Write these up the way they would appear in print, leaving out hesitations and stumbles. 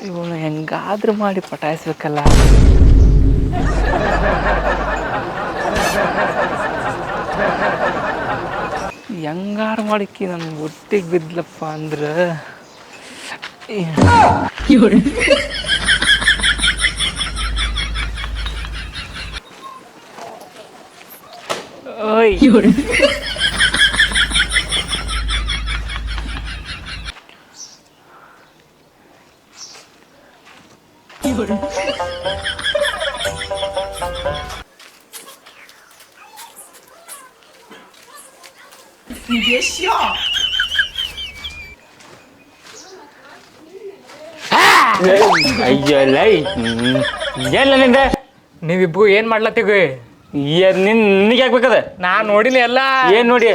ಇವನು ಹೆಂಗಾದ್ರೂ ಮಾಡಿ ಪಟಾಯಿಸ್ಬೇಕಲ್ಲ. ಹೆಂಗಾರು ಮಾಡಿಕ್ಕಿ ನನ್ನ ಒಟ್ಟಿಗೆ ಬಿದ್ಲಪ್ಪ ಅಂದ್ರೆ ಓಯ್你别笑。ಅಯ್ಯೋ ಲೈ ಎಲ್ಲ ನಿಂದ ನೀವಿಬ್ಬರು ಏನು ಮಾಡ್ಲತ್ತೀವಿ? ನಿನಗೆ ಹಾಕ್ಬೇಕದ ನಾನು ನೋಡಿನಿ ಎಲ್ಲ. ಏನು ನೋಡಿ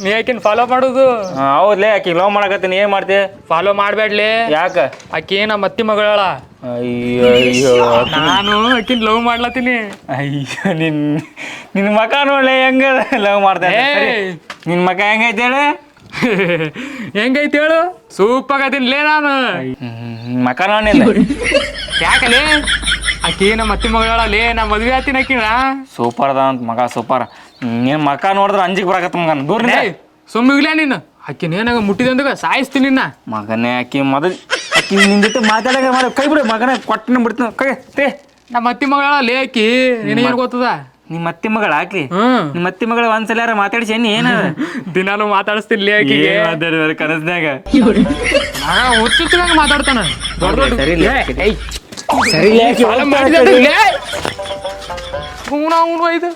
ನೀ ಆಕಿನ ಫಾಲೋ ಮಾಡೋದು? ಹೌದ್ಲೇ ಆಕಿ ಲವ್ ಮಾಡಕತ್ತೀನಿ, ಏನು ಮಾಡ್ತಿ? ಫಾಲೋ ಮಾಡಬೇಡ್ಲಿ. ಯಾಕ? ಆಕಿ ನಮ್ಮ ಅತ್ತಿ ಮಗಳ. ಅಯ್ಯೋ ಅಯ್ಯೋ ನಾನು ಆಕಿನ ಲವ್ ಮಾಡ್ಲತ್ತೀನಿ. ಅಯ್ಯೋ ನಿನ್ನ ಮಕ ನೋಡ್ಲೆ ಹೆಂಗ ಲವ್ ಮಾಡ್ತಾ ನಿನ್ನ ಮಕ ಹೆಂಗೈತೆ ಹೇಳು? ಹೆಂಗೈತಿ ಹೇಳು? ಸೂಪರ್ ಆಗತ್ತೀನಿಲೇ ನಾನು. ಮಕ ನೋಡಿಲ್ಲ ಯಾಕಲೇ? ಆಕಿ ನಮ್ಮ ಅತ್ತಿ ಮಗಳೇ, ನಾ ಮದ್ವೆ ಆತೀನಿ ಆಕಿನ. ಸೂಪರ್ ಅದ ಅಂತ ಮಗ, ಸೂಪರ್. ನೀನು ಮಕ ನೋಡಿದ್ರೆ ಅಂಜಿಗೆ ಬರಾಕತ್ತ ಮಗನ ದೂರ ಸುಮ್ಮಿಗ್ಲೇ ನೀನು. ಆಕಿನ ಏನಾಗ ಮುಟ್ಟಿದೆ ಅಂದಾಗ ಸಾಯಿಸ್ತೀನಿ ನಿನ್ನ. ಮಗನೇ ಆಕಿ ಮೊದಲು ಆಕಿ ನಿನ್ನ ಜೊತೆ ಮಾತಾಡಕ ಮಾಡಿ ಕೈ ಬಿಡು ಮಗನೇ, ಕೊಟ್ಟು ಬಿಡ್ತೀನಿ ಕೈ ತೇ. ನಮ್ಮ ಅತ್ತಿ ಮಗಳೇ ಆಕಿ, ನಿನಗೇನು ಗೊತ್ತದ? ನಿಮ್ಮ ಅತ್ತಿ ಮಗಳ ಹಾಕ್ಲಿ. ಹ್ಮ್, ನಿಮ್ಮ ಅತ್ತಿ ಮಗಳ ಒಂದ್ಸಲ ಯಾರ ಮಾತಾಡಿಸಿ ಏನ ದಿನಾನು ಮಾತಾಡಿಸ್ತೀನಿ ಆಕಿಗೆ. ಮಾತಾಡಿದ್ರೆ ಕನಸ್ನಾಗ ಹುಚ್ಚುಚ್ಚಂಗ ಮಾತಾಡ್ತಾನ. ಸರಿ ಇದು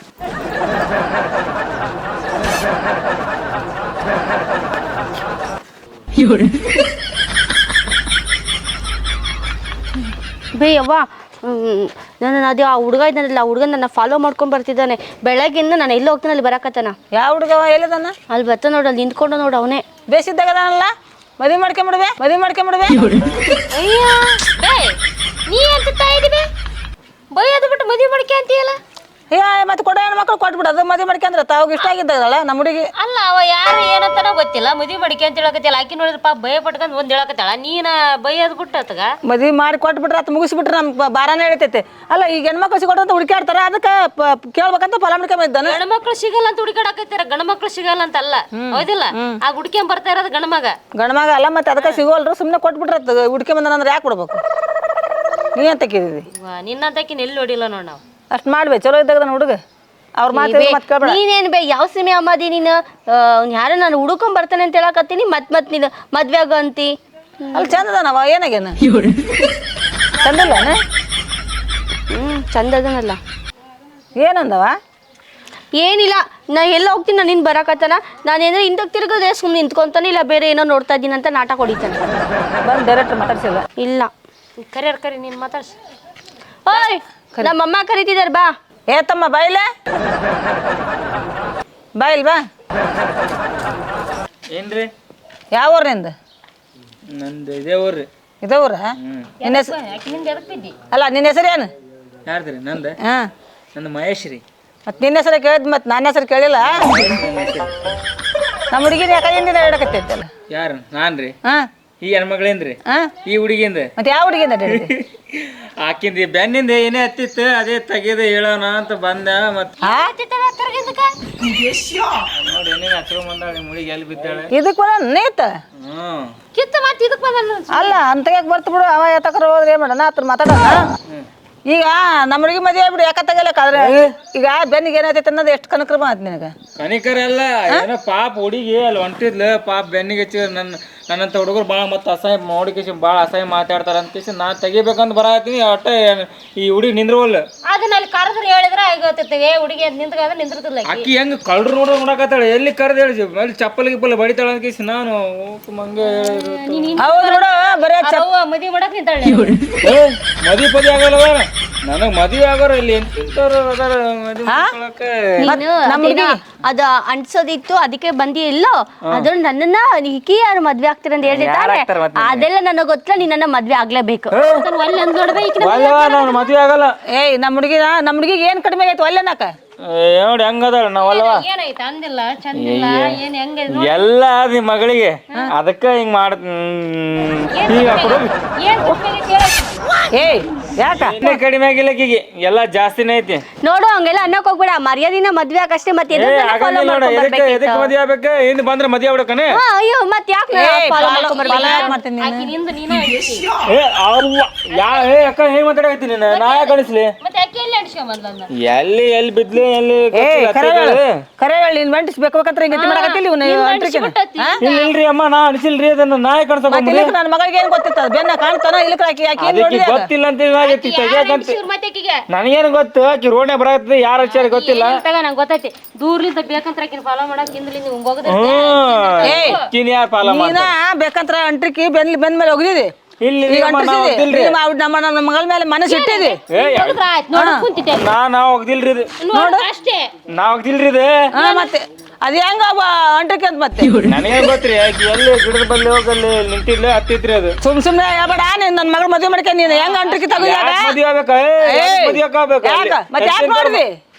ಬೇ ಯವ್ವ, ನನ್ನ ಅದು ಆ ಹುಡುಗ ಇದ್ದಾನಲ್ಲ, ಆ ಹುಡುಗ ನನ್ನ ಫಾಲೋ ಮಾಡ್ಕೊಂಡು ಬರ್ತಿದ್ದಾನೆ. ಬೆಳಗ್ಗಿಂದ ನಾನು ಎಲ್ಲಿ ಹೋಗ್ತಾನೆ ಅಲ್ಲಿ ಬರಕತ್ತಾನ. ಯಾವ ಹುಡುಗವ ಎಲ್ಲಿದಾನ? ಅಲ್ಲಿ ಬರ್ತಾನ ನೋಡು, ಅಲ್ಲಿ ನಿಂತ್ಕೊಂಡು ನೋಡು ಅವನೇ. ಬೇಸಿದ್ದಾಗದಾನಲ್ಲ, ಮದುವೆ ಮಾಡ್ಕೊಂಬಿಡ್ವೆ. ಅಯ್ಯ ನೀ ಅಂತ ತಾಯಿದಿವೆ ಬೈಯೋದು ಬಿಟ್ಟು ಮದುವೆ ಮಾಡ್ಕೆ ಅಂತೀಯಲ್ಲ. ಮತ್ತೆ ಕೊಡೋ ಹೆಣ್ಮಕ್ಳು ಕೊಟ್ಬಿಡೋದು, ಮದುವೆ ಮಾಡ್ಕೊಂಡ್ರೆ ತಾವಾಗ ಇಷ್ಟ ಆಗಿದ್ದಾಗಲ್ಲ ನಮ್ಮ ಹುಡುಗಿ. ಅಲ್ಲ, ಅವ ಯಾರು ಏನಂತಾನೋ ಗೊತ್ತಿಲ್ಲ, ಮದುವೆ ಮಾಡ್ಕೆ ಅಂತ ಹೇಳಕತ್ತಿಲ್ಲ. ಆಕಿ ನೋಡಿದ್ರೆ ಪಾಪ ಭಯ ಪಟ್ಕೊಂಡು ಒಂದು ಹೇಳಕತ್ತಾಳ, ನೀನ ಬೈಯೋದು ಬಿಟ್ಟು ಅತಗ ಮದುವೆ ಮಾಡಿ ಕೊಟ್ಬಿಟ್ರೆ ಅದು ಮುಗಿಸ್ಬಿಟ್ರೆ ನಮ್ಮ ಬಾರಾನೇ ಹೇಳ್ತೈತೆ. ಅಲ್ಲ ಈಗ ಹೆಣ್ಮಕ್ಳು ಸಿಗೋಟಂತ ಹುಡುಕಾಡ್ತಾರೆ, ಅದಕ್ಕೆ ಕೇಳ್ಬೇಕಂತ ಫಲ ಮಾಡ್ಕೊಂಬಿದ್ದಾನೆ. ಗಂಡ್ಮಕ್ಳು ಸಿಗಲ್ಲ ಅಂತ ಹುಡುಕಾಡಕತ್ತಾರ, ಗಂಡ್ಮಕ್ಳು ಸಿಗಲ್ಲ ಅಂತಲ್ಲ, ಹೌದಿಲ್ಲ? ಆ ಹುಡ್ಕೊಂಡ್ ಬರ್ತಾ ಇರೋದು ಗಂಡ್ಮಗ. ಗಂಡ್ಮಗ ಅಲ್ಲ, ಮತ್ತೆ ಅದಕ್ಕೆ ಸಿಗೋಲ್ರು, ಸುಮ್ಮನೆ ಕೊಟ್ಬಿಟ್ರೆ ಹುಡ್ಕೊಂಬಂದ್ರೆ ಯಾಕೆ ಕೊಡ್ಬೇಕು? ನೀ ಅಂತ ಕೇಳಿದ್ವಿ. ನಿನ್ನಂತಕಿನ ಎಲ್ಲಿ ನೋಡಿಲ್ಲ ನೋಡ್ ನಾವು. ಅಷ್ಟು ಮಾಡ್ಬೇ, ಚಲೋ ಇದ್ದಾಗ ಹುಡುಗ ಅವ್ರ ಮಾತು ಕೇಳ್ಬೇಡ. ನೀನೇನ್ ಬೇ ಯಾವ ಸಿಮೆ ಅಮ್ಮದಿ ನೀನು? ಯಾರು ನಾನು ಹುಡುಕೊಂಡ್ ಬರ್ತಾನೆ ಅಂತ ಹೇಳಕತ್ತೀನಿ, ಮತ್ ನೀನು ಮದ್ವೆ ಆಗ ಅಂತಿ. ಅಲ್ಲಿ ಚಂದದ ನಾವ ಏನಾಗೇನ ಚಂದಲ್ಲ? ಚಂದ ಅದನಲ್ಲ. ಏನಂದವ? ಏನಿಲ್ಲ, ನಾ ಎಲ್ಲ ಹೋಗ್ತೀನಿ, ನಾನು ನಿನ್ ಬರಕತ್ತಾನ. ನಾನೇನೋ ಹಿಂದಕ್ಕೆ ತಿರ್ಗೋದ್ರೆ ಸುಮ್ಮನೆ ನಿಂತ್ಕೊಂತಾನೆ, ಇಲ್ಲ ಬೇರೆ ಏನೋ ನೋಡ್ತಾ ಇದ್ದೀನಿ ಅಂತ ನಾಟಕ ಹೊಡಿತಾನೆ. ಬಂದು ಡೈರೆಕ್ಟ್ ಮಾತಾಡ್ಸಿಲ್ಲ? ಇಲ್ಲ, ಕರಿ ನೀನು ಮಾತಾಡ್ಸಿ. ಓಯ್, ನಮ್ಮಮ್ಮ ಕರಿತಿದಾರೆ, ಬಾ. ತಮ್ಮ ಬಾಯಿಲೆ ಬಾಯಿಲ್ ಬಾ. ಏನ್ರಿ? ಯಾವ ಊರ್ ನಿಂದು? ನಂದು ಇದೇ ಊರ್ರಿ. ಇದೇ ಊರ? ನಿನ್ನ ಹೆಸರು? ಅಲ್ಲ, ನಿನ್ನ ಹೆಸರು ಏನು? ಯಾರ್ದ್ರಿ? ನಂದು ಹಾಂ, ನಂದು ಮಹೇಶ್ ರೀ. ಮತ್ತು ನಿನ್ನ ಹೆಸರು ಕೇಳಿದ್, ಮತ್ತು ನನ್ನ ಹೆಸರು ಕೇಳಿಲ್ಲ. ನಮ್ಮ ಹುಡುಗಿನ ಯಾಕೆ ಹಿಂದಿನ ಹೇಳಕತ್ತೈತಲ್ಲ? ಯಾರು? ನಾನು ರೀ. ಹಾಂ, ಈ ಹೆಣ್ಮಗಳಿಂದ್ರಿ. ಹಾಂ, ಈ ಹುಡುಗಿಂದ. ಮತ್ತೆ ಯಾವ ಹುಡುಗಿಂದ ಹೇಳಿದ್ರಿ? ಆಕಿಂದ ಬೆನ್ನಿಂದ ಏನೇ ಹತ್ತಿತ್ತು ಅದೇ ತೆಗೆದು ಹೇಳೋಣ ಅಂತ ಬಂದ. ಮತ್ತೆ ನೋಡಿ ಏನೇನು ಹಚ್ಕೊಂಡ್ ಬಂದಾಳೆ ನಿಮ್ಮ ಹುಡುಗಿ, ಎಲ್ಲಿ ಬಿದ್ದಾಳೆ? ಇದಕ್ಕೆ ಬರ ನೇತ ಅಲ್ಲ ಅಂತ ಯಾಕೆ ಬರ್ತ ಬಿಡು. ಅವ ಎತ್ತಕರ ಹೋದ್ರೆ ಏನು ಮಾಡೋಣ? ಆತರ ಮಾತಾಡೋಣ. ಈಗ ನಮ್ಮ ಹುಡುಗಿ ಮದುವೆ ಆಗ್ಬಿಡು, ಯಾಕ ತೆಗಿಲಕ್ಕಾದ್ರೆ ಈಗ ಬೆನ್ನಿಗೆ ಏನಾಯ್ತೈತೆ ಅನ್ನೋದು ಎಷ್ಟು ಕನಕ್ರಮ ಆಯ್ತು ನಿನಗೆ? ಕನಿಕರ ಅಲ್ಲ, ಏನೋ ಪಾಪ ಹುಡುಗಿ ಅಲ್ಲಿ ಹೊಂಟಿದ್ಲು, ಪಾಪ ಬೆನ್ನಿಗೆ ಹಚ್ಚಿ ನನ್ನಂತ ಹುಡುಗರು ಭಾಳ ಮತ್ತೆ ಅಸಹ್ಯ ನೋಡಿಕೇಶನ್ ಭಾಳ ಅಸಹ್ಯ ಮಾತಾಡ್ತಾರ ಅಂತ ನಾ ತೆಗಿಬೇಕಂತ ಬರತ್ತೀನಿ. ಒಟ್ಟ ಈ ಹುಡುಗಿ ನಿಂದ್ರವಲ್ಲ. ಅದನ್ನ ಅಲ್ಲಿ ಕರೆದ್ರೆ ಹೇಳಿದ್ರೆ ಆಗೋತೈತೆ, ಹುಡುಗಿ ನಿಂತ್ಕಾದ್ರೆ ನಿಂದಿರ್ತಿಲ್ಲ. ಅಕ್ಕಿ ಹೆಂಗ್ ಕಳ್ರು ನೋಡಕತ್ತಾಳೆ, ಎಲ್ಲಿ ಕರೆದು ಹೇಳಿ ಅಲ್ಲಿ ಚಪ್ಪಲ್ ಗಿಪ್ಪಲ್ ಬಡಿತಾಳ ಅಂತ ನಾನು ಮಂಗೆ ಹೌದು ನೋಡ, ಬರೀ ಮದುವೆ ಮಾಡಕ್ ನಿಂತಾಳೆ. ಮದುವೆ ಪದಿ ಆಗಲ್ವ? ನನಗ್ ಮದುವೆ ಆಗೋರು ಇಲ್ಲಿ ಎಂತಿಂತವ್ರು ಅದಾರ ಮದುವೆ. ಅದ ಅಂಟ್ಸೋದಿತ್ತು, ಅದಕ್ಕೆ ಬಂದಿ ಇಲ್ಲೋ. ಅದ್ರ ನನ್ನನ್ನ ಈಕಿ ಯಾರು ಮದ್ವೆ ಆಗ್ತೀರ ಅಂತ ಹೇಳಿದ್ದಾರೆ. ಅದೆಲ್ಲ ನನಗ್ ಗೊತ್ತಿಲ್ಲ, ನೀ ನನ್ನ ಮದ್ವೆ ಆಗ್ಲೇಬೇಕು. ನಾನು ಮದುವೆ ಆಗಲ್ಲ. ಏಯ್, ನಮ್ಮ ಹುಡುಗಿಗೆ ಏನ್ ಕಡಿಮೆ ಆಗೈತೆ? ಒಲ್ಲೆನಾಕ ನೋಡಿ ಹೆಂಗದಾಳ ನಾವಲ್ವ ಏನಾಯ್ತು ಅಂದಿಲ್ಲ ಚಂದಿಲ್ಲ ಏನ್ ಹೆಂಗ ಎಲ್ಲ ಅದಿ ಮಗಳಿಗೆ ಅದಕ್ಕ ಹಿಂಗ್ ಮಾಡ ಈಗ ಕೊಡು ಏಯ್ ಯಾಕ ಇನ್ನೇ ಕಡಿಮೆ ಆಗಿಲ್ಲ ಆಕಿಗೆ ಎಲ್ಲ ಜಾಸ್ತಿನೇ ಐತಿ ನೋಡು ಹಂಗೆಲ್ಲ ಅನ್ನಕ್ ಹೋಗ್ಬೇಡ ಮರ್ಯಾದಿನ ಮದ್ವೆ ಆಗಷ್ಟೇ ಮತ್ತೆ ಏ ಆಗಂಗಿಲ್ಲ ನೋಡ ಎದಕ್ಕೆ ಮದ್ವೆ ಆಗ್ಬೇಕ ಹಿಂದ್ ಬಂದ್ರೆ ಮದ್ವೆ ಆಗ್ಬಿಡಕನೆ ಅಯ್ಯೋ ಮತ್ ಯಾಕೆ ಮಾಡ್ತೀನಿ ಏ ಅವ್ವ ಏ ಅಕ್ಕ ಹೇಗ್ ಮಾತಾಡಕತ್ತಿ ನೀನು ನಾ ಯಾಕೆ ಅನಿಸ್ಲಿ ಎಲ್ಲಿ ಬಿದ್ಲಿ ಎಲ್ಲಿ ಕರೆ ಹೇಳಿ ನೀನ್ ಮೆಂಟಿಸ್ ಬೇಕಂದ್ರೆ ಹಿಂಗೆ ಮಾಡಕತ್ತಿಲ್ಲ ಇಲ್ರಿ ಅಮ್ಮ ನಾ ಅನಿಸಿಲ್ರಿ ಅದನ್ನ ನಾ ಯಾಕೆ ಅನ್ಸಕ್ ನನ್ನ ಮಗಳಿಗೆ ಏನ್ ಗೊತ್ತಿತ್ತ ಬೆನ್ನ ಕಾಣ್ತಾನ ಇಲ್ಲಕ ಆಕಿ ಗೊತ್ತಿಲ್ಲ ಅಂತ ನನಗೇನು ಗೊತ್ತು ಆಕಿ ರೋಡ್ನೆ ಬರತ್ತೆ ಯಾರ ವಿಚಾರ ಗೊತ್ತಿಲ್ಲ ನಂಗೆ ಗೊತ್ತೈತಿ ದೂರ್ಲಿಂದ ಬೇಕಂತ ಫಾಲೋ ಮಾಡಕ್ ಹಿಂದ್ಲಿಂದ ಹಿಂಗ್ ಹೋಗದ ಯಾರು ಫಾಲೋ ನೀನ ಬೇಕಂತ್ರ ಅಂಟ್ರಿಕಿ ಬೆನ್ ಮೇಲೆ ಹೋಗಿದಿ ಇಲ್ಲಿ ನಮ್ಮ ಮಗಳ ಮೇಲೆ ಮನಸ್ಸು ಇಟ್ಟಿದಿ ನಾ ಹೋಗ್ದಿಲ್ರಿ ಇದು ಅಷ್ಟೇ ನಾ ಹೋಗ್ದಿಲ್ರಿ ಇದು ಮತ್ತೆ ಅದ್ ಹೆಂಗ ಅಂಟ್ರಿಕಿ ಅಂತ ಮತ್ತೆ ನನಗೇನ್ ಗೊತ್ತ್ರಿ ಆಕಿ ಎಲ್ಲಿ ಗಿಡದ ಬಲ್ಲಿ ಹೋಗಲ್ಲಿ ನಿಂತಿದ್ಲೆ ಹತ್ತಿತ್ರಿ ಅದು ಸುಮ್ನೆ ಹೇಳ್ಬೇಡ ನನ್ನ ಮಗಳ ಮದುವೆ ಮಾಡ್ಕ ನೀನು ಹೆಂಗ ಅಂಟ್ರಿಕಿ ತಗೋದಾಗ ಮದ್ವೆ ಆಗ್ಬೇಕಾ ಮದ್ವೆ ಆಗ್ಬೇಕು ಮತ್ತೆ ಯಾಕೆ ನೋಡಿದಿ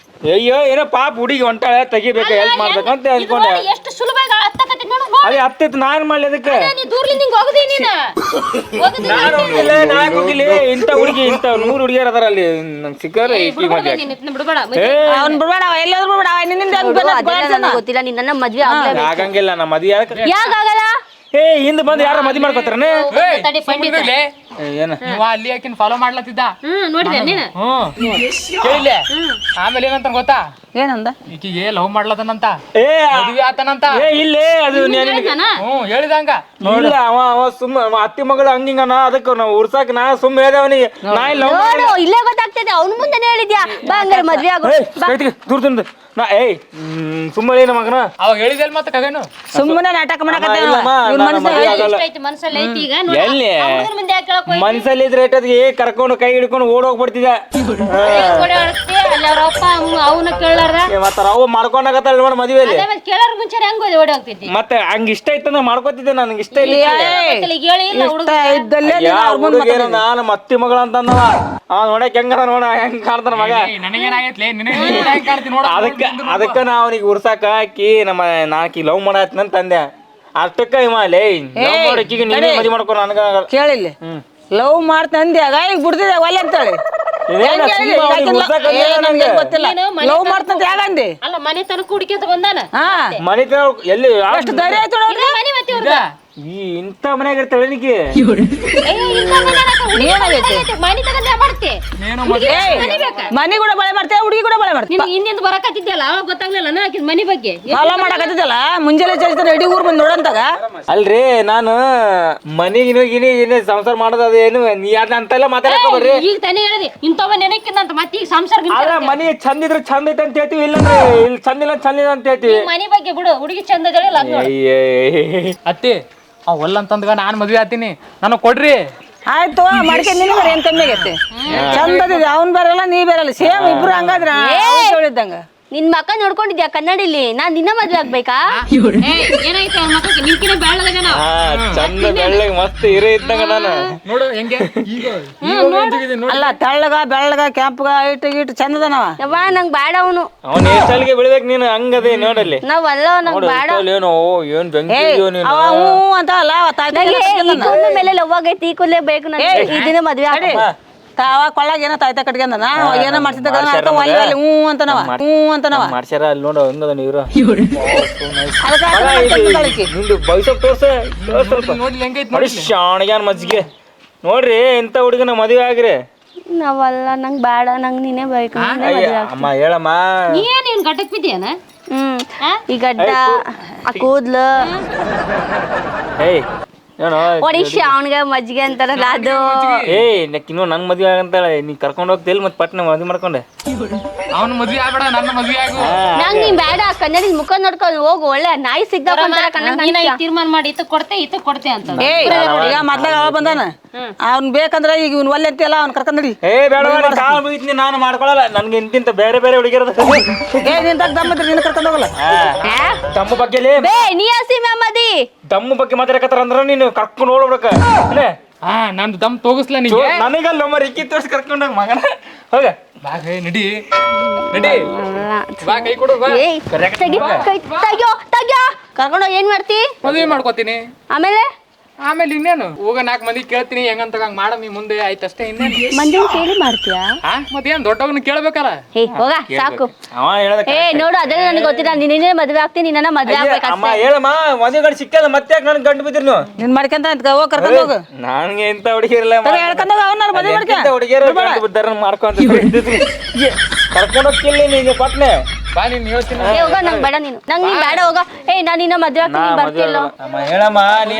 ಅಯ್ಯೋ ಏನೋ ಪಾಪ ಹುಡುಗಿ ಹೊಂಟಾಳೆ ತೆಗಿಬೇಕ ಹೆಲ್ಪ್ ಮಾಡ್ಬೇಕಂತ ಅನ್ಕೊಂಡೆ ಎಷ್ಟು ಸುಲಭವಾಗಿ ಹತ್ತಕತ್ತಿ ನೋಡು ಅದೇ ಹತ್ತಿತ್ತು ನಾನ್ ಮಾಡ್ಲಿ ಅದಕ್ಕೆ ನೀ ದೂರ್ಲಿಂದ ಹಿಂಗ್ ಹೋಗದಿ ನೀನು ನಾನು ಹೋಗಿಲ್ಲ ನಾಕ್ ಹೋಗಿಲ್ಲ ಇಂಥ ಹುಡುಗಿ ಇಂಥ 100 ಹುಡುಗಿಯರ್ ಅದಾರ ಅಲ್ಲಿ ನಂಗೆ ಸಿಕ್ಕಾರ ಈಕಿ ಮದ್ವೆ ಬಿಡ್ಬೇಡ ಅವ್ನ್ ಬಿಡ್ಬೇಡ ಎಲ್ಲಾದ್ರೂ ಬಿಡ್ಬೇಡ ನಿನ್ನಿಂದ ಗೊತ್ತಿಲ್ಲ ನಿನ್ನ ಮದ್ವೆ ಆಗಂಗಿಲ್ಲ ನಮ್ಮ ಮದ್ವೆ ಯಾಕಾಗಲ್ಲ ಏ ಹಿಂದ್ ಬಂದು ಯಾರ ಮದ್ವೆ ಮಾಡ್ಕೊತಾರನೆ ಏನ ನೀವ ಅಲ್ಲಿ ಆಕಿನ ಫಾಲೋ ಮಾಡ್ಲತ್ತಿದ್ದ ನೋಡಿದೆ ನೀನು ಕೇಳಿಲ್ಲ ಆಮೇಲೆ ಏನಂತ ಗೊತ್ತಾ ಏನಂದ ಈಕಿಗೆ ಲವ್ ಮಾಡ್ಲತನಂತ ಏ ಮದ್ವೆ ಆತನಂತ ಏ ಇಲ್ಲೇ ಅದು ಹೇಳಿದಂಗ ನೋಡಿಲ್ಲ ಅವ ಸುಮ್ಮ ಅತ್ತಿ ಮಗಳು ಹಂಗಿಂಗನ ಅದಕ್ಕೆ ನಾವು ಉರ್ಸಾಕ ನಾ ಸುಮ್ಮ ಹೇಳ್ದವನಿಗೆ ನಾ ಇಲ್ಲ ನೋಡು ಇಲ್ಲೇ ಗೊತ್ತಾಗ್ತದೆ ಅವ್ನ ಮುಂದೆ ಹೇಳಿದ್ಯಾ ಬಾ ಹಂಗಾರೆ ಮದ್ವೆ ಆಗು ದೂರ ತಿಂದ ನಾ ಏಯ್ ಸುಮ್ಮ ಏನ ಮಗನ ಅವಾಗ ಹೇಳಿದೆಲ್ ಮತ್ತೆ ಕಗನು ಸುಮ್ಮನೆ ನಾಟಕ ಮನಸ್ಸಲ್ಲಿ ಐತಿ ಈಗ ಎಲ್ಲಿ ಮುಂದೆ ಯಾಕೆ ಕೇಳಕ್ ಮನ್ಸಲ್ಲಿ ಇದ್ರೆ ಏಟದ್ಗೆ ಕರ್ಕೊಂಡು ಕೈ ಹಿಡ್ಕೊಂಡು ಓಡೋಗ್ಬಿಡ್ತಿದ್ದೆ ಅಲ್ಲಿ ಅವ್ರ ಅಪ್ಪ ಅವನ ಕೇಳಾರ ಮತ್ತ ಅವು ಮಾಡ್ಕೊಂಡಾಗತ್ತ ನೋಡಿ ಮದುವೆಯಲ್ಲಿ ಕೇಳಾರ ಮುಂಚೆ ಹೆಂಗ್ ಓಡಿ ಹೋಗ್ತೈತಿ ಮತ್ತೆ ಹಂಗ ಇಷ್ಟ ಇತ್ತಂದ್ರೆ ಮಾಡ್ಕೋತಿದ್ದೆ ನನಗೆ ಇಷ್ಟ ಇಲ್ಲ ಹೇಳಿ ಇಲ್ಲ ಹುಡುಗ ಹುಡುಗೇನು ನಾನು ಮತ್ತಿ ಮಗಳ ಅಂತಂದವ ಅವ ನೋಡಕ್ ಹೆಂಗದ ನೋಡ ಹೆಂಗ್ ಕಾಣ್ತಾನ ಮಗ ನನಗೇನಾಗೈತ್ಲೆ ನಿನಗೆ ಕಾಣ್ತಿ ನೋಡ ಅದಕ್ಕ ನಾ ಅವನಿಗೆ ಉರ್ಸಾಕ ಹಾಕಿ ನಾಕಿ ಲವ್ ಮಾಡತ್ತಂತ ತಂದೆ ಅಷ್ಟಕ್ಕ ಇಮಾಲೆ ನೋಡಕ್ಕಿಗೆ ನೀನೇ ಮದಿ ಮಾಡ್ಕೊ ನನಗ ಕೇಳಿಲ್ಲ ಲವ್ ಮಾಡ್ತಂದ್ಯಾಗ ಈಗ ಬಿಡ್ತಿದ್ದೆ ಒಲ್ಲೆ ಅಂತೇಳಿ ಗೊತ್ತಿಲ್ಲ ಲವ್ ಮಾಡ್ತಂತ ಯಾಗಂದಿ ಅಲ್ಲ ಮನೆ ತನಕ ಹುಡುಕಿಂತ ಬಂದಾನ ಮನೆ ಎಲ್ಲಿ ಅಷ್ಟು ಧೈರ್ಯ ಆಯ್ತು ನೋಡ್ರಿ ಮನೆ ಮತ್ತೆ ಈ ಇಂಥ ಮನ್ಯಾಗ ಇರ್ತಾಳೆ ನಿನಗೆ ಮನೆ ತಗೊಂಡ ಮಾಡ್ತೆ ಮನಿ ಕೂಡ ಬಳೆ ಮಾಡ್ತೇವೆ ಹುಡುಗಿ ಕೂಡ ಬಳೆ ಮಾಡ್ತೇವೆ ಹಿಂದಿಂದ ಬರಕತ್ತಿದ್ದಲ್ಲ ಅವಾಗ ಗೊತ್ತಾಗ್ಲಿಲ್ಲ ಆಕಿನ ಮನೆ ಬಗ್ಗೆ ಫಾಲೋ ಮಾಡಕತ್ತಿದ್ದಲ್ಲ ಮುಂಜಾನೆ ಚಲಿಸ್ತಾರೆ ಇಡೀ ಊರ್ ಬಂದು ನೋಡಂತಾಗ ಅಲ್ರಿ ನಾನು ಮನಿಗಿನ ಸಂಸಾರ ಮಾಡೋದು ಅದೇನು ನೀ ಯಾರ ಅಂತೆಲ್ಲ ಮಾತಾಡಕ ಬರ್ರಿ ಈಗ ತಾನೇ ಹೇಳಿದೆ ಇಂಥವ ನೆನಕಿಂತ ಮತ್ತೆ ಈಗ ಸಂಸಾರ ಅಲ್ಲ ಮನಿ ಚಂದ ಇದ್ರೆ ಚಂದ ಐತೆ ಅಂತ ಹೇಳ್ತೀವಿ ಇಲ್ಲಂದ್ರೆ ಇಲ್ಲಿ ಚಂದ ಇಲ್ಲ ಚಂದ ಇಲ್ಲ ಅಂತ ಹೇಳ್ತೀವಿ ಮನೆ ಬಗ್ಗೆ ಬಿಡು ಹುಡುಗಿ ಚಂದ ಅತ್ತಿ ಅವ್ ಒಲ್ಲಂತಂದ್ಗ ನಾನ್ ಮದ್ವೆ ಆತೀನಿ ನನಗ್ ಕೊಡ್ರಿ ಆಯ್ತು ಮಡಿಕೆ ನಿನಗರ ಏನ್ ಕಮ್ಮಿ ಆಗೈತೆ ಚಂದ ಅವ್ನ್ ಬೇರಲ್ಲ ನೀ ಬೇರಲ್ಲ ಸೇಮ್ ಇಬ್ರು ಹಂಗಾದ್ರ ಹೇಳಿದ್ದಂಗ ನಿನ್ ಮಕ್ಕ ನೋಡ್ಕೊಂಡಿದ್ಯಾ ಕನ್ನಡಿಲಿ ನಾನ್ ನಿನ್ನ ಮದ್ವೆ ಆಗ್ಬೇಕಾ ಏನಾಯ್ತು ಅವ್ನ ಮಕ್ಕಳಿಗೆ ನಿನ್ಕಿನ ಬೆಳ್ಳಗನ ಚಂದ ಬೆಳ್ಳಗೆ ಮಸ್ತ್ ಹಿರೇ ಇದ್ದಂಗ ನಾನು ನೋಡು ಹೆಂಗೆ ಈಗ ಅಲ್ಲ ತೆಳ್ಳಗ ಬೆಳ್ಳಗ ಕೆಂಪಗ ಇಟ್ಟು ಇಟ್ಟು ಚಂದದನವ ಯವ್ವ ನಂಗ್ ಬೇಡ ಅವನು ಅವನ್ ಎಷ್ಟಲ್ಲಿಗೆ ಬೆಳಿಬೇಕು ನೀನು ಹಂಗದೆ ನೋಡಲ್ಲಿ ನಾವಲ್ಲ ನಂಗ್ ಬೇಡ ಏನೋ ಏನ್ ಬೆಂಕಿ ಅಂತ ಅಲ್ಲ ಮೇಲೆ ಲವ್ ಆಗೈತಿ ಈ ಕೂದಲೇ ಬೇಕು ನನಗೆ ಇದನ್ನ ಮದ್ವೆ ಆಗ ತಾವ ಕೊಳ್ಳಾಗ ಏನೋ ತಾಯ್ತ ಕಟ್ಕೊಂಡನ ಏನೋ ಮಾಡ್ತಿದ್ದ ಅಂತನವ ಮಾಡ್ಸ್ಯಾರ ಅಲ್ಲಿ ನೋಡು ಹಂಗದ ನೀರು ಅದಕ್ಕೆ ನಿಂದು ಬೈಸಕ್ ತೋರ್ಸ ನೋಡಿ ಹೆಂಗೈತಿ ನೋಡಿ ಶಾಣಗ್ಯಾನ್ ಮಜ್ಜಿಗೆ ನೋಡ್ರಿ ಇಂಥ ಹುಡುಗನ ಮದುವೆ ಆಗ್ರಿ ನಾವಲ್ಲ ನಂಗ್ ಬೇಡ ನಂಗ್ ನೀನೇ ಬೇಕು ಅಮ್ಮ ಹೇಳಮ್ಮ ಏನ್ ಇವ್ನ್ ಗಡ್ಡಕ್ ಬಿದ್ಯಾನ ಈ ಗಡ್ಡ ಆ ಕೂದ್ಲು ಏಯ್ ಏನೋ ಒಡಿಶಿ ಅವನಿಗೆ ಮಜ್ಜಿಗೆ ಅಂತಾರಲ್ಲ ಅದು ಇನ್ನು ನಂಗ್ ಮದ್ವೆ ಆಗಂತಾಳೆ ನೀ ಕರ್ಕೊಂಡ್ ಹೋಗ್ತಿಲ್ ಮತ್ ಪಟ್ನ ಮದ್ವೆ ಮಾಡ್ಕೊಂಡೆ ಅವನ ಮದ್ವೆ ಆಗ್ಬೇಡ ನನ್ನ ಮದ್ವೆ ಆಗು ನಂಗ್ ನೀನ್ ಬೇಡ ಕನ್ನಡಿ ಮುಖ ನೋಡ್ಕೊಂಡು ಹೋಗು ಒಳ್ಳೆ ನಾಯಿ ಸಿಗ್ದಾರ ತೀರ್ಮಾನ ಮಾಡಿ ಇತ್ತ ಕೊಡ್ತೆ ಅಂತ ಈಗ ಮೊದ್ಲಾಗ ಅವ ಬಂದಾನ ಅವ್ನ್ ಬೇಕಂದ್ರ ಈಗ ಇವ್ನ ಒಲ್ಲೆ ಅಂತೆಲ್ಲ ಅವ್ನ ಕರ್ಕೊಂಡಿ ಬೇಡ ಕಾಲ್ ಮುಗಿತೀನಿ ನಾನು ಮಾಡ್ಕೊಳಲ್ಲ ನನ್ಗೆ ಇಂತಿಂತ ಬೇರೆ ಬೇರೆ ಹುಡುಗಿರದ ನಿಂತ ದಮ್ಮದ್ರಿ ನಿನ್ನ ಕರ್ಕೊಂಡ್ ಹೋಗಲ್ಲ ದಮ್ಮು ಬಗ್ಗೆ ಬೇ ನೀ ಹಸಿ ಮ್ಯಾಮದಿ ದಮ್ಮು ಬಗ್ಗೆ ಮಾತಾಡಕತ್ತಾರ ಅಂದ್ರ ನೀನು ಕರ್ಕೊಂಡು ಹೋಗ್ಬೇಕ ಹಾ ನಂದು ದಮ್ ತೋಗಿಸ್ಲ ನಿಂಗೆ ನನಗಲ್ಲ ಮರಿ ಇಕ್ಕಿ ತೋರ್ಸಿ ಕರ್ಕೊಂಡೋಗ ಮಗನ ಹೋಗ ಬಾ ಹೇ ನಡಿ ನಡಿ ಬಾ ಕೈ ಕೊಡು ಬಾ ಏಯ್ ತೆಗಿಯೋ ಕರ್ಕೊಂಡೋಗಿ ಏನ್ ಮಾಡ್ತಿ ಮದುವೆ ಮಾಡ್ಕೋತೀನಿ ಆಮೇಲೆ ಇನ್ನೇನು ಹೋಗ 4 ಮಂದಿ ಕೇಳ್ತೀನಿ ಹೆಂಗಂತ ಹಂಗ ಮಾಡಮ್ಮಿ ಮುಂದೆ ಆಯ್ತಷ್ಟೇ ಇನ್ನೇನು ಮಂದಿನ ಕೇಳಿ ಮಾಡ್ತೀಯಾ ಮತ್ತೇನ್ ದೊಡ್ಡವನ್ನ ಕೇಳ್ಬೇಕಾರ ಏ ಹೋಗ ಸಾಕು ಅವ ಹೇಳದ ಏ ನೋಡು ಅದೆಲ್ಲ ನನಗೆ ಗೊತ್ತಿಲ್ಲ ನಿನ್ನೇ ಮದ್ವೆ ಆಗ್ತೀನಿ ನಿನ್ನ ಮದ್ವೆ ಅಮ್ಮ ಆಗ್ಬೇಕಷ್ಟೇ ಹೇಳಮ್ಮ ಮದುವೆ ಗಂಡು ಸಿಕ್ಕಲ್ಲ ಮತ್ತೆ ಯಾಕೆ ನನ್ಗೆ ಗಂಡು ಬಿದ್ದಿರಿ ನೀವು ನಿನ್ ಮಾಡ್ಕೊಂತ ಹೋಗಿ ಕರ್ಕೊಂಡು ಹೋಗು ನನಗೆ ಇಂಥ ಹುಡುಗಿರಲ್ಲ ಹೇಳ್ಕೊಂಡೋಗ ಅವನ್ನ ಮದುವೆ ಮಾಡ್ಕ ಹುಡುಗಿಯರು ಗಂಡು ಬಿದ್ದಾರ ಮಾಡ್ಕೊಂತ ಕರ್ಕೊಂಡು ಹೋಗ್ತಿಲ್ಲ ನೀನು ಪಟ್ನೆ ಬಾ ನೀನ್ ಹೇಳ್ತೀನಿ ಏ ಹೋಗ ನಂಗೆ ಬೇಡ ನೀನು ಬೇಡ ಹೋಗ ಏ ನಾನು ನಿನ್ನ ಮದ್ವೆ ಆಗ್ತೀನಿ ಬರ್ತಿಲ್ಲ ಅಮ್ಮ ಹೇಳಮ್ಮ ನೀ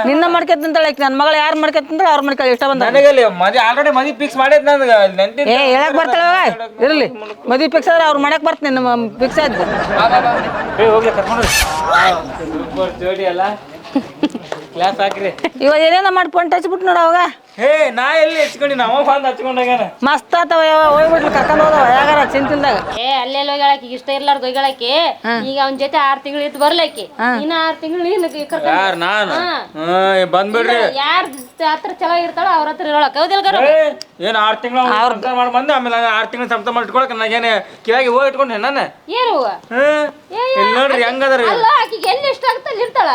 ನಿನ್ನ ಮಾಡ್ಕೊಂತಂತಾಳೆ ನನ್ನ ಮಗಳು ಯಾರು ಮಾಡ್ಕೊಂತಂದ್ರೆ ಅವ್ರ ಮಾಡ್ಕೊಳ್ಳಿ ಇಷ್ಟ ಬಂದ ನನಗಲ್ಲಿ ಮದುವೆ ಆಲ್ರೆಡಿ ಮದುವೆ ಫಿಕ್ಸ್ ಮಾಡೈತೆ ನನಗೆ ನೆಂಟಿ ಏ ಹೇಳಕ್ ಬರ್ತಾಳೆ ಇರ್ಲಿ ಮದುವೆ ಫಿಕ್ಸ್ ಆದ್ರೆ ಅವ್ರು ಮಾಡಕ್ ಬರ್ತೀನಿ ನಮ್ಮ ಫಿಕ್ಸ್ ಆಯ್ತು ಹೋಗ್ಲಿ ಕರ್ಕೊಂಡು ಜೋಡಿ ಅಲ್ಲ ಕ್ಲಾಸ್ ಹಾಕ್ರಿ ಇವಾಗ ಏನೇನ ಮಾಡಿ ಫೋನ್ ಹಚ್ಬಿಟ್ಟು ನೋಡ ಅವಾಗ ಹೇ ನಾ ಎಲ್ಲಿ ಹಚ್ಕೊಂಡು ನಾವು ಬಂದು ಹಚ್ಕೊಂಡಾಗ ಮಸ್ತ್ ಆತವ ಹೋಗ್ಬಿಟ್ಲು ಕರ್ಕೊಂಡು ಹೋದವ ಯಾಗಾರ ಚಿಂತಿಲ್ದಾಗ ಏ ಅಲ್ಲೆಲ್ಲ ಹೋಗ್ಯಾಳಕಿ ಇಷ್ಟ ಇರ್ಲಾರ್ದು ಹೋಗ್ಯಾಳಕಿ ಈಗ ಅವನ ಜೊತೆ 6 ತಿಂಗಳು ಇತ್ತು ಬರ್ಲಕ್ಕಿ ಇನ್ನ 6 ತಿಂಗಳು ನೀನು ಯಾರು ನಾನು ಬಂದ್ಬಿಡ್ರಿ ಯಾರ ಹತ್ರ ಚಲೋ ಇರ್ತಾಳ ಅವ್ರ ಹತ್ರ ಇರೋಳಕ ಹೌದಿಲ್ಲ ಗೌರವ? ಏನು 6 ತಿಂಗಳು ಸಂಸಾರ ಮಾಡಿ ಬಂದು ಆಮೇಲೆ 6 ತಿಂಗಳು ಸಂಸಾರ ಮಾಡಿ ಇಟ್ಕೊಳಕ್ ನನಗೇನು ಕಿವಾಗಿ ಹೋಗಿ ಇಟ್ಕೊಂಡೆ ನಾನು ಏನು ಇಲ್ಲಿ ನೋಡ್ರಿ ಹೆಂಗದ್ರಿ ಅಲ್ಲ ಆಕಿಗೆ ಎಲ್ಲಿ ಇಷ್ಟ ಆಗುತ್ತೆ ಅಲ್ಲಿ ಇರ್ತಾಳ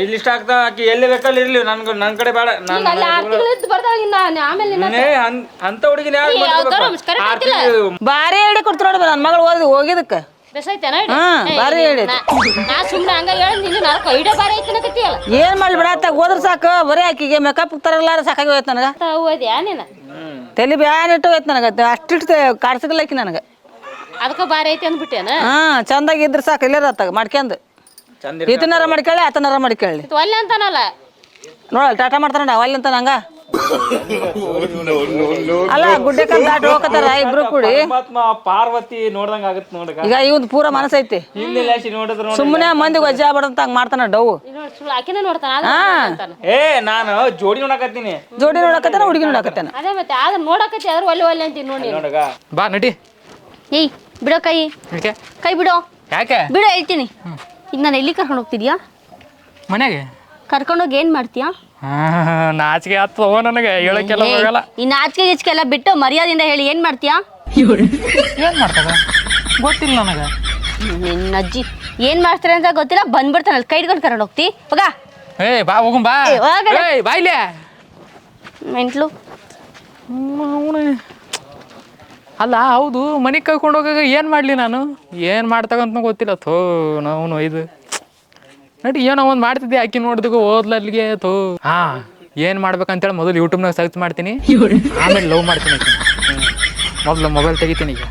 ಎಲ್ಲಿ ಇಷ್ಟ ಆಗ್ತಾ ಆಕಿ ಎಲ್ಲಿ ಬೇಕಲ್ಲಿ ಇರ್ಲಿ ನನ್ನ ಕಡೆ ಬೇಡ ಈಗ ಅಲ್ಲಿ 6 ತಿಂಗಳು ಇದ್ದು ಬರ್ತಾಳ ಇನ್ನ ಆಮೇಲೆ ಅಂತ ಹುಡುಗಿನ ಭಾರಿ ಹೇಳಿ ಕೊಡ್ತು ನೋಡಿ ನನ್ನ ಮಗಳು ಹೋಗಿದಕ್ಕ ಬೆಸೈತೇನ ಭಾರಿ ಹೇಳಿ ನಾ ಸುಮ್ಮನೆ ಹಂಗ ಹೇಳಿ ನಿನ್ನ ನಾಲ್ಕು ಐಡಿಯಾ ಬಾರಿ ಐತಿನಕತ್ತಿಯಲ್ಲ ಏನ್ ಮಾಡ್ಲಿ ಬಿಡತ್ತ ಹೋದ್ರ ಸಾಕು ಬರೀ ಆಕಿಗೆ ಮೇಕಪ್ ತರಲಾರ ಸಾಕಾಗಿ ಹೋಯ್ತು ನನಗ ಓದ್ಯಾ ನೀನ ತಲೆ ಬ್ಯಾನ್ ಇಟ್ಟು ಹೋಯ್ತು ನನಗ ಅಷ್ಟಿಟ್ಟು ಕಾಡ್ಸಿಲ್ಲ ಆಕಿ ನನಗ ಅದಕ್ಕ ಬಾರಿ ಐತಿ ಅಂದ್ಬಿಟ್ಟೇನ ಚಂದಾಗಿ ಇದ್ರ ಸಾಕು ಇಲ್ಲರತ್ತಾಗ ಮಾಡ್ಕೊಂಡು ಈತನಾರ ಮಾಡ್ಕೊಳ್ಳಿ ಆತನಾರ ಮಾಡ್ಕೊಳ್ಳಿ ಒಲ್ಲೆ ಅಂತಾನಲ್ಲ ನೋಡಲ್ಲ ಟಾಟಾ ಮಾಡ್ತಾರ ಅವಲ್ಲಿ ಅಂತ ನಂಗ ಅಲ್ಲ ಗುಡ್ಡೆ ಕಲ್ ದಾಟಿ ಹೋಗತ್ತಾರ ಇಬ್ರು ಕೂಡಿ ಪಾರ್ವತಿ ನೋಡ್ದಂಗ ಆಗತ್ ನೋಡಕ ಈಗ ಇವಂದ್ ಪೂರ ಮನಸ್ಸೈತಿ ಹಿಂದಿಲ್ಲ ನೋಡಿದ್ರು ಸುಮ್ಮನೆ ಮಂದಿಗೆ ವಜ್ಜೆ ಆಗ್ಬಾರ್ದಂತ ಹಂಗ ಮಾಡ್ತಾನ ಡವ್ ಸುಳ್ಳು ಆಕಿನ ನೋಡ್ತಾನ ಏ ನಾನು ಜೋಡಿ ನೋಡಕತ್ತೀನಿ ಜೋಡಿ ನೋಡಕತ್ತಾನ ಹುಡುಗಿ ನೋಡಕತ್ತಾನ ಅದೇ ಮತ್ತೆ ಆದ್ರೆ ನೋಡಕತ್ತಿ ಆದ್ರೆ ಒಲ್ಲೆ ಅಂತೀನಿ ನೋಡಿ ನೋಡಗ ಬಾ ನಡಿ ಏಯ್ ಬಿಡೋ ಕೈ ಯಾಕೆ ಕೈ ಬಿಡೋ ಯಾಕೆ ಬಿಡೋ ಹೇಳ್ತೀನಿ ಈಗ ನಾನು ಎಲ್ಲಿ ಕರ್ಕೊಂಡು ಹೋಗ್ತಿದ್ಯಾ ಮನೆಗೆ ಕರ್ಕೊಂಡೋಗಿ ಏನ್ ಮಾಡ್ತೀಯಾ ನಾಚಿಕೆ ಆಗ್ತವ ನನಗೆ ಹೇಳಕ್ಕೆಲ್ಲ ಹೋಗಲ್ಲ ಈ ನಾಚಿಕೆ ಗಿಚ್ಕೆಲ್ಲ ಬಿಟ್ಟು ಮರ್ಯಾದೆಯಿಂದ ಹೇಳಿ ಏನ್ ಮಾಡ್ತೀಯಾ ಏನ್ ಮಾಡ್ತದ ಗೊತ್ತಿಲ್ಲ ನನಗೆ ನಿನ್ನ ಅಜ್ಜಿ ಏನ್ ಮಾಡ್ತಾರೆ ಅಂತ ಗೊತ್ತಿಲ್ಲ ಬಂದ್ಬಿಡ್ತಾನಲ್ಲ ಕೈ ಹಿಡ್ಕೊಂಡು ಕರ್ಕೊಂಡು ಹೋಗ್ತಿ ಹೋಗ ಏ ಬಾ ಹೋಗಂ ಬಾ ಒಳಗಡೆ. ಏ ಬಾಯ್ಲೆ ಮೆಂಟ್ಲು ಅಲ್ಲ ಹೌದು ಮನೆಗೆ ಕರ್ಕೊಂಡು ಹೋಗಾಗ ಏನು ಮಾಡಲಿ ನಾನು ಏನು ಮಾಡ್ತಕ್ಕಂತ ಗೊತ್ತಿಲ್ಲ ಥೋ ನಾವು ಇದು ನಡಿ ಏನೋ ಒಂದು ಮಾಡ್ತಿದ್ದೆ ಆಕಿ ನೋಡಿದಾಗ ಓದ್ಲ ಅಲ್ಲಿಗೆ ಥೋ ಹಾಂ ಏನು ಮಾಡ್ಬೇಕಂತೇಳಿ ಮೊದಲು ಯೂಟ್ಯೂಬ್ನಾಗ ಸರ್ಚ್ ಮಾಡ್ತೀನಿ ಆಮೇಲೆ ಲವ್ ಮಾಡ್ತೀನಿ ಆಕಿನ ಮೊದಲು ಮೊಬೈಲ್ ತೆಗಿತೀನಿ ಈಗ